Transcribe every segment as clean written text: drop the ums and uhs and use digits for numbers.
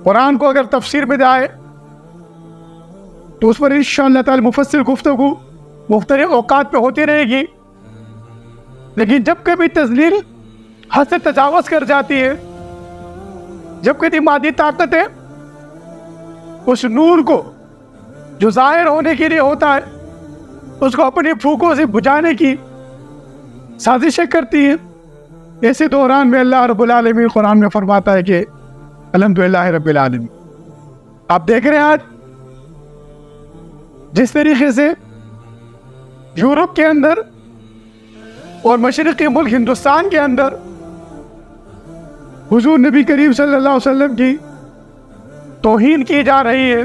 قرآن کو اگر تفسیر میں جائے تو اس پر انشاءاللہ تعالی مفصل گفتگو مختلف اوقات پہ ہوتی رہے گی، لیکن جب کبھی تذلیل حد سے تجاوز کر جاتی ہے، جب کبھی مادی طاقتیں اس نور کو جو ظاہر ہونے کے لیے ہوتا ہے اس کو اپنی پھوکوں سے بجھانے کی سازشیں کرتی ہیں، ایسے دوران میں اللہ رب العالمین قرآن میں فرماتا ہے کہ الحمدللہ رب العالمین۔ آپ دیکھ رہے ہیں آج جس طریقے سے یورپ کے اندر اور مشرقی ملک ہندوستان کے اندر حضور نبی کریم صلی اللہ علیہ وسلم کی توہین کی جا رہی ہے،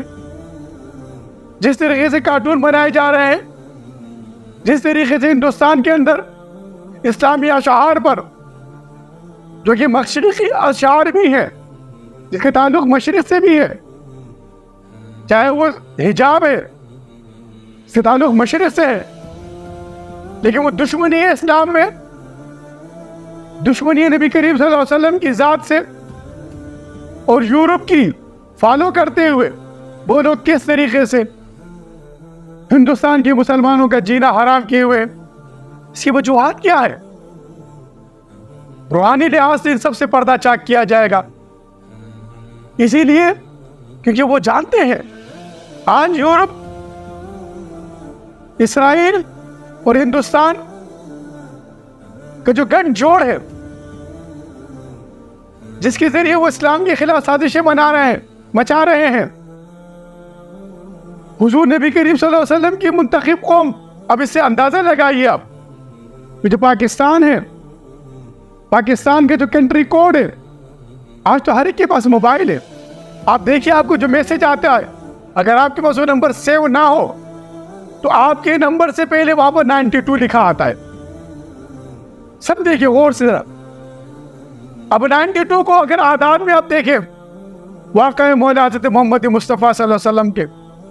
جس طریقے سے کارٹون بنائے جا رہے ہیں، جس طریقے سے ہندوستان کے اندر اسلامی اشعار پر جو کہ مشرقی اشعار بھی ہیں، جس کے تعلق مشرق سے بھی ہے، چاہے وہ حجاب ہے اس کے تعلق مشرق سے ہے، لیکن وہ دشمنی ہے اسلام میں، دشمنی نبی کریم صلی اللہ علیہ وسلم کی ذات سے، اور یورپ کی فالو کرتے ہوئے وہ لوگ کس طریقے سے ہندوستان کے مسلمانوں کا جینا حرام کیے ہوئے، اس کی وجوہات کیا ہے؟ روحانی لحاظ سے ان سب سے پردہ چاک کیا جائے گا، اسی لیے کیونکہ وہ جانتے ہیں آج یورپ، اسرائیل اور ہندوستان کا جو گٹھ جوڑ ہے، جس کے ذریعے وہ اسلام کے خلاف سازشیں مچا رہے ہیں، حضور نبی کریم صلی اللہ علیہ وسلم کی منتخب قوم، اب اس سے اندازہ لگائیے آپ جو پاکستان ہے، پاکستان کے جو کنٹری کوڈ ہے، آج تو ہر ایک کے پاس موبائل ہے، آپ دیکھیے آپ کو جو میسج آتا ہے، اگر آپ کے پاس وہ نمبر سیو نہ ہو تو آپ کے نمبر سے پہلے وہاں پر 92 لکھا آتا ہے، سب دیکھیے غور سے ذرا۔ اب 92 کو اگر اعداد میں آپ دیکھیں، واقعہ مولا حضرت محمد مصطفیٰ صلی اللہ علیہ وسلم کے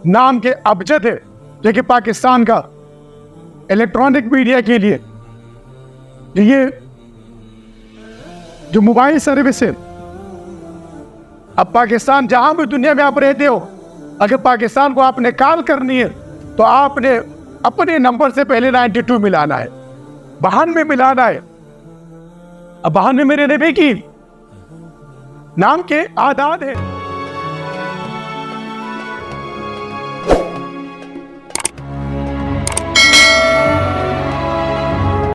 نام کے ابجد ہے، جو کہ پاکستان کا الیکٹرانک میڈیا کے لیے یہ جو موبائل سروس ہے، اب پاکستان جہاں بھی دنیا میں آپ رہتے ہو، اگر پاکستان کو آپ نے کال کرنی ہے تو آپ نے اپنے نمبر سے پہلے 92 ملانا ہے، 92 ملانا ہے۔ اب 92 میرے نبی کی نام کے اعداد ہے۔